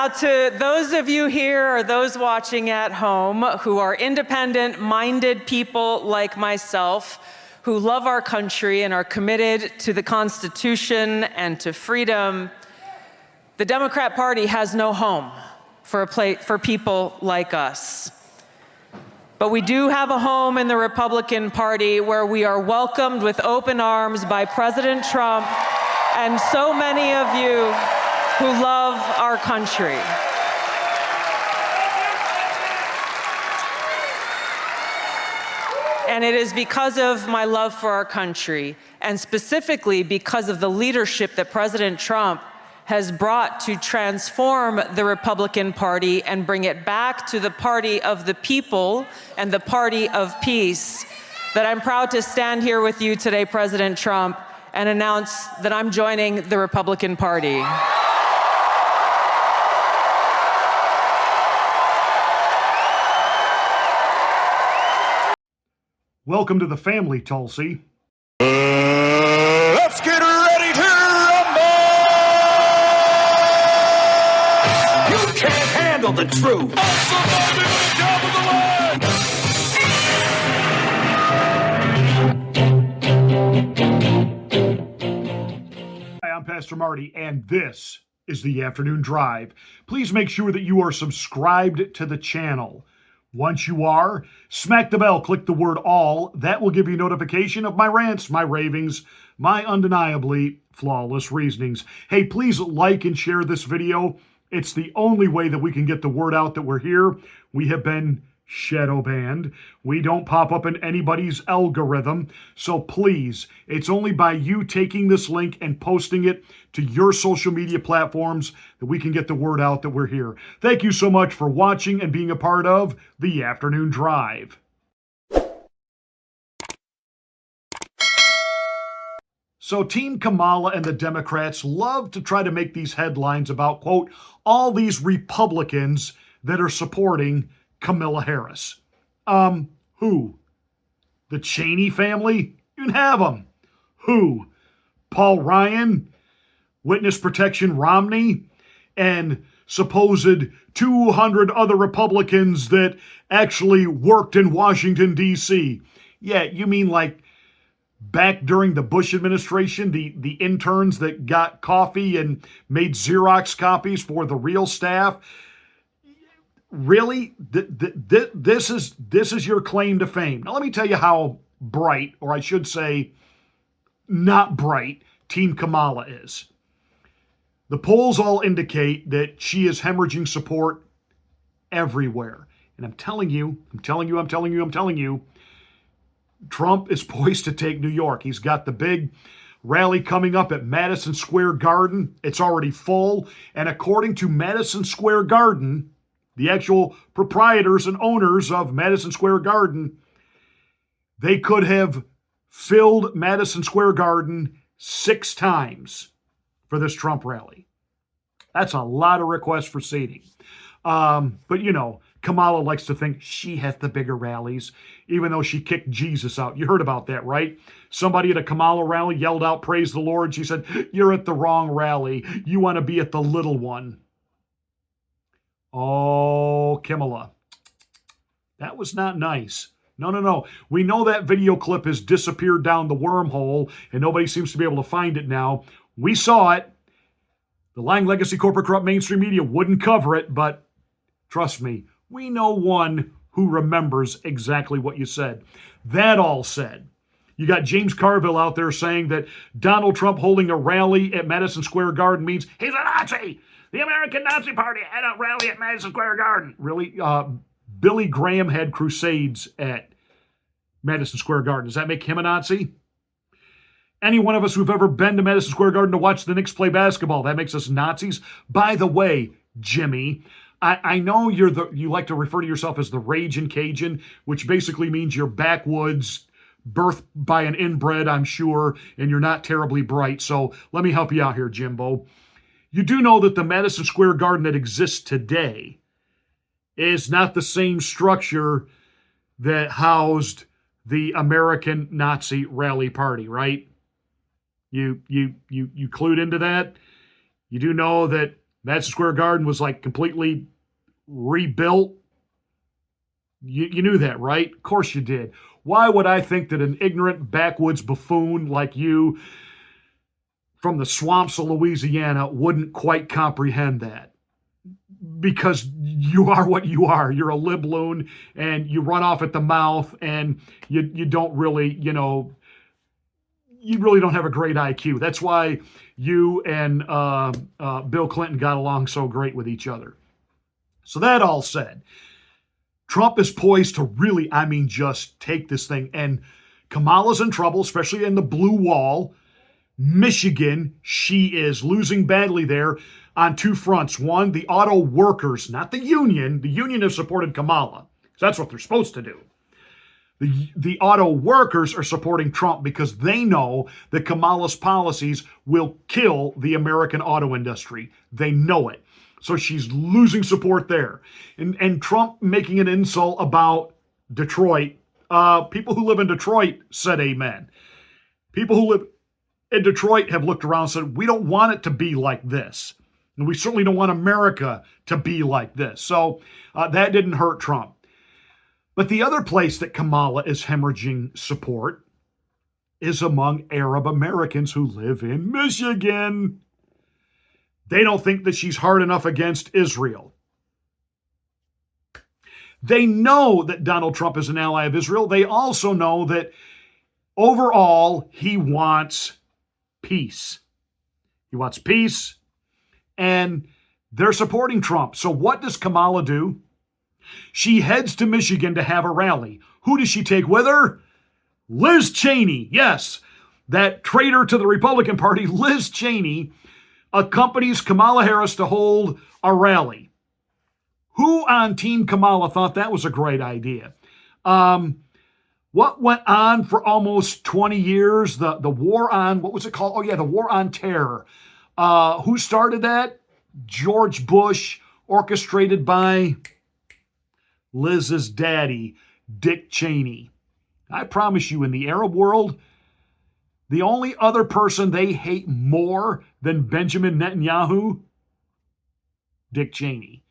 Now, to those of you here or those watching at home who are independent-minded people like myself, who love our country and are committed to the Constitution and to freedom, the Democrat Party has no home for people like us. But we do have a home in the Republican Party where we are welcomed with open arms by President Trump and so many of you who love our country. And it is because of my love for our country, and specifically because of the leadership that President Trump has brought to transform the Republican Party and bring it back to the party of the people and the party of peace, that I'm proud to stand here with you today, President Trump, and announce that I'm joining the Republican Party. Welcome to the family, Tulsi. Let's get ready to rumble! You can't handle the truth. Hi, I'm Pastor Marty, and this is the Afternoon Drive. Please make sure that you are subscribed to the channel. Once you are, smack the bell, click the word all. That will give you notification of my rants, my ravings, my undeniably flawless reasonings. Hey, please like and share this video. It's the only way that we can get the word out that we're here. We have been shadow banned. We don't pop up in anybody's algorithm. So please, it's only by you taking this link and posting it to your social media platforms that we can get the word out that we're here. Thank you so much for watching and being a part of the Afternoon Drive. So Team Kamala and the Democrats love to try to make these headlines about, quote, all these Republicans that are supporting Kamala Harris. Who? The Cheney family? You can have them. Who? Paul Ryan, Witness Protection Romney, and supposed 200 other Republicans that actually worked in Washington, D.C. Yeah, you mean like back during the Bush administration, the interns that got coffee and made Xerox copies for the real staff? Really? This is your claim to fame. Now, let me tell you how bright, or I should say not bright, Team Kamala is. The polls all indicate that she is hemorrhaging support everywhere. And I'm telling you, Trump is poised to take New York. He's got the big rally coming up at Madison Square Garden. It's already full. And according to Madison Square Garden, the actual proprietors and owners of Madison Square Garden, they could have filled Madison Square Garden 6 times for this Trump rally. That's a lot of requests for seating. But you know, Kamala likes to think she has the bigger rallies, even though she kicked Jesus out. You heard about that, right? Somebody at a Kamala rally yelled out, "Praise the Lord." She said, "You're at the wrong rally. You want to be at the little one." Oh, Kamala. That was not nice. No. We know that video clip has disappeared down the wormhole and nobody seems to be able to find it now. We saw it. The lying legacy corporate corrupt mainstream media wouldn't cover it, but trust me, we know one who remembers exactly what you said. That all said, you got James Carville out there saying that Donald Trump holding a rally at Madison Square Garden means he's a Nazi. The American Nazi Party had a rally at Madison Square Garden. Really? Billy Graham had crusades at Madison Square Garden. Does that make him a Nazi? Any one of us who've ever been to Madison Square Garden to watch the Knicks play basketball, that makes us Nazis? By the way, Jimmy, I know you like to refer to yourself as the Ragin' Cajun, which basically means you're backwoods, birthed by an inbred, I'm sure, and you're not terribly bright. So let me help you out here, Jimbo. You do know that the Madison Square Garden that exists today is not the same structure that housed the American Nazi rally party, right? You clued into that? You do know that Madison Square Garden was like completely rebuilt. You knew that, right? Of course you did. Why would I think that an ignorant backwoods buffoon like you from the swamps of Louisiana wouldn't quite comprehend that? Because you are what you are. You're a libloon, and you run off at the mouth, and you don't really, you really don't have a great IQ. That's why you and Bill Clinton got along so great with each other. So that all said, Trump is poised to really, just take this thing. And Kamala's in trouble, especially in the blue wall. Michigan, she is losing badly there on two fronts. One, the auto workers, not the union. The union has supported Kamala. That's what they're supposed to do. The auto workers are supporting Trump because they know that Kamala's policies will kill the American auto industry. They know it. So she's losing support there. And Trump making an insult about Detroit. People who live in Detroit said amen. People who live in Detroit have looked around and said, we don't want it to be like this. And we certainly don't want America to be like this. So that didn't hurt Trump. But the other place that Kamala is hemorrhaging support is among Arab Americans who live in Michigan. They don't think that she's hard enough against Israel. They know that Donald Trump is an ally of Israel. They also know that overall, he wants peace. He wants peace, and they're supporting Trump. So what does Kamala do? She heads to Michigan to have a rally. Who does she take with her? Liz Cheney. Yes, that traitor to the Republican Party, Liz Cheney, accompanies Kamala Harris to hold a rally. Who on Team Kamala thought that was a great idea? What went on for almost 20 years? The war on, what was it called? Oh, yeah, the war on terror. Who started that? George Bush, orchestrated by Liz's daddy, Dick Cheney. I promise you, in the Arab world, the only other person they hate more than Benjamin Netanyahu, Dick Cheney.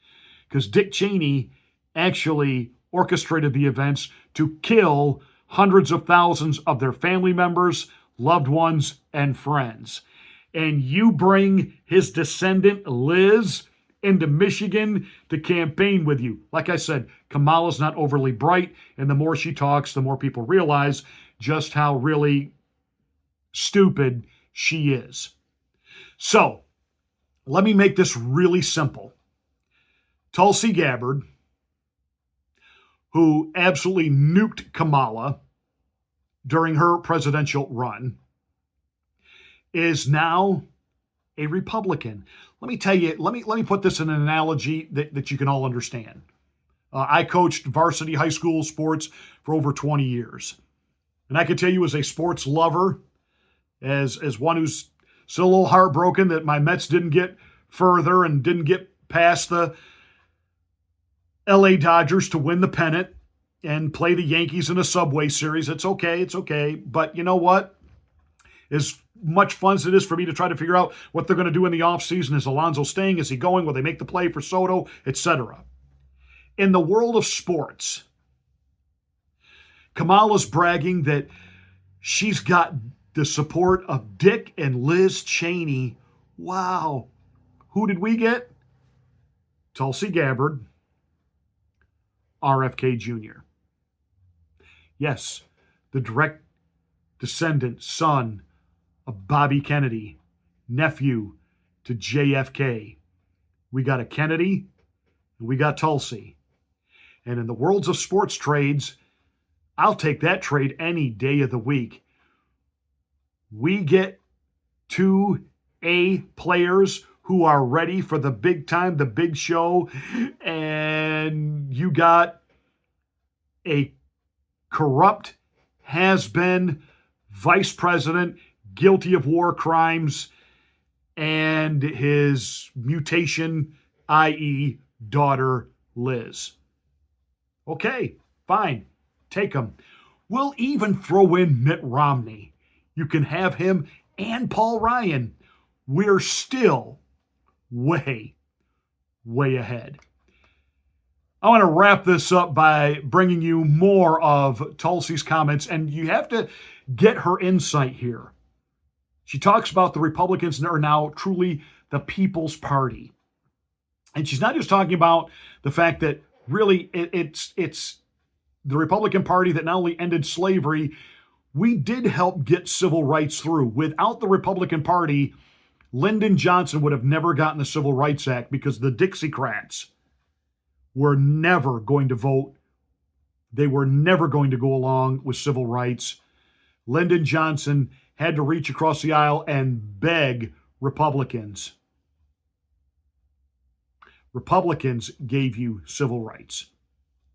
Because Dick Cheney actually orchestrated the events to kill hundreds of thousands of their family members, loved ones, and friends. And you bring his descendant, Liz, into Michigan to campaign with you. Like I said, Kamala's not overly bright, and the more she talks, the more people realize just how really stupid she is. So, let me make this really simple. Tulsi Gabbard, who absolutely nuked Kamala during her presidential run, is now a Republican. Let me tell you, let me put this in an analogy that you can all understand. I coached varsity high school sports for over 20 years. And I can tell you as a sports lover, as one who's still a little heartbroken that my Mets didn't get further and didn't get past the LA Dodgers to win the pennant and play the Yankees in a Subway Series. It's okay. But you know what? As much fun as it is for me to try to figure out what they're going to do in the offseason, is Alonso staying? Is he going? Will they make the play for Soto? Etc. In the world of sports, Kamala's bragging that she's got the support of Dick and Liz Cheney. Wow. Who did we get? Tulsi Gabbard, RFK Jr. Yes, the direct descendant, son of Bobby Kennedy, nephew to JFK. We got a Kennedy and we got Tulsi. And in the worlds of sports trades, I'll take that trade any day of the week. We get two A players who are ready for the big time, the big show, and you got a corrupt, has-been vice president, guilty of war crimes, and his mutation, i.e., daughter Liz. Okay, fine, take him. We'll even throw in Mitt Romney. You can have him and Paul Ryan. We're still way, way ahead. I want to wrap this up by bringing you more of Tulsi's comments, and you have to get her insight here. She talks about the Republicans are now truly the People's Party. And she's not just talking about the fact that really it's the Republican Party that not only ended slavery, we did help get civil rights through. Without the Republican Party, Lyndon Johnson would have never gotten the Civil Rights Act because the Dixiecrats were never going to vote. They were never going to go along with civil rights. Lyndon Johnson had to reach across the aisle and beg Republicans. Republicans gave you civil rights,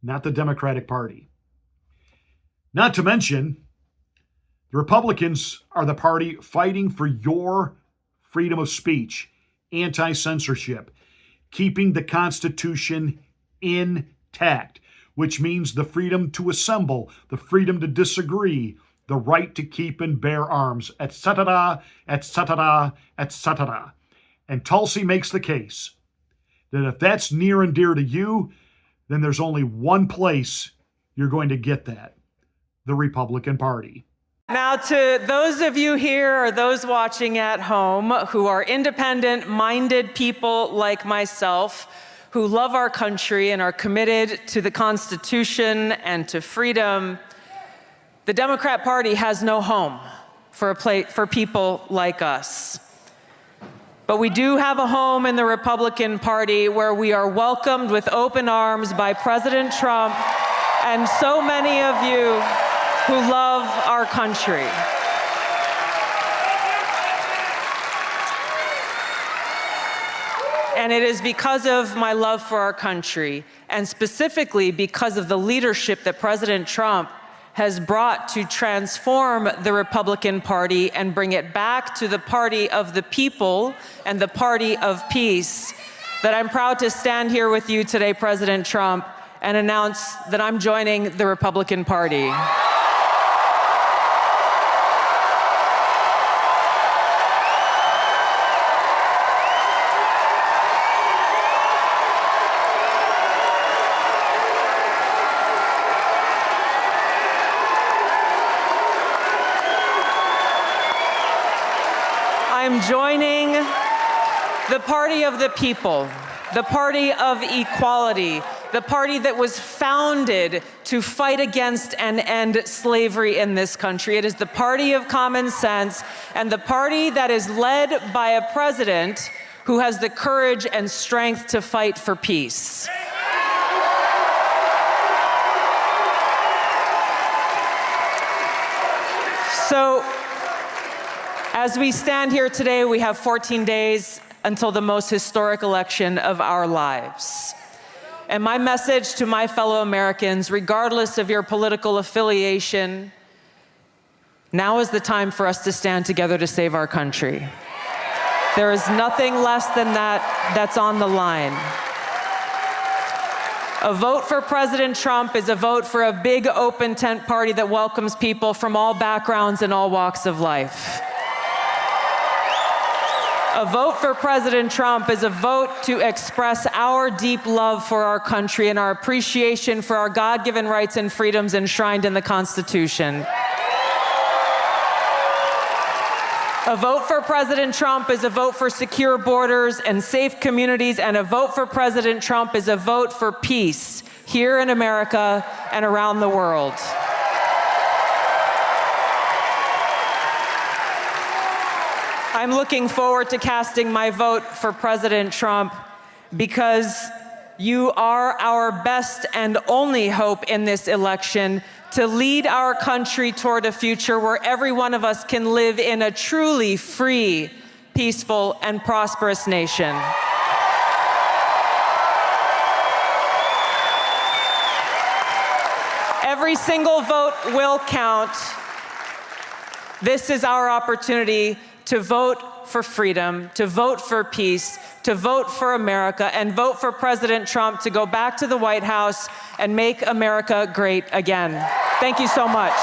not the Democratic Party. Not to mention, the Republicans are the party fighting for your freedom of speech, anti-censorship, keeping the Constitution intact, which means the freedom to assemble, the freedom to disagree, the right to keep and bear arms, etc., etc., etc. And Tulsi makes the case that if that's near and dear to you, then there's only one place you're going to get that: the Republican Party. Now, to those of you here or those watching at home who are independent-minded people like myself, who love our country and are committed to the Constitution and to freedom, the Democrat Party has no home for people like us. But we do have a home in the Republican Party where we are welcomed with open arms by President Trump and so many of you who love our country. And it is because of my love for our country, and specifically because of the leadership that President Trump has brought to transform the Republican Party and bring it back to the party of the people and the party of peace, that I'm proud to stand here with you today, President Trump, and announce that I'm joining the Republican Party. I'm joining the party of the people, the party of equality, the party that was founded to fight against and end slavery in this country. It is the party of common sense and the party that is led by a president who has the courage and strength to fight for peace. So, as we stand here today, we have 14 days until the most historic election of our lives. And my message to my fellow Americans, regardless of your political affiliation, now is the time for us to stand together to save our country. There is nothing less than that that's on the line. A vote for President Trump is a vote for a big open tent party that welcomes people from all backgrounds and all walks of life. A vote for President Trump is a vote to express our deep love for our country and our appreciation for our God-given rights and freedoms enshrined in the Constitution. A vote for President Trump is a vote for secure borders and safe communities, and a vote for President Trump is a vote for peace here in America and around the world. I'm looking forward to casting my vote for President Trump because you are our best and only hope in this election to lead our country toward a future where every one of us can live in a truly free, peaceful, and prosperous nation. Every single vote will count. This is our opportunity to vote for freedom, to vote for peace, to vote for America, and vote for President Trump to go back to the White House and make America great again. Thank you so much.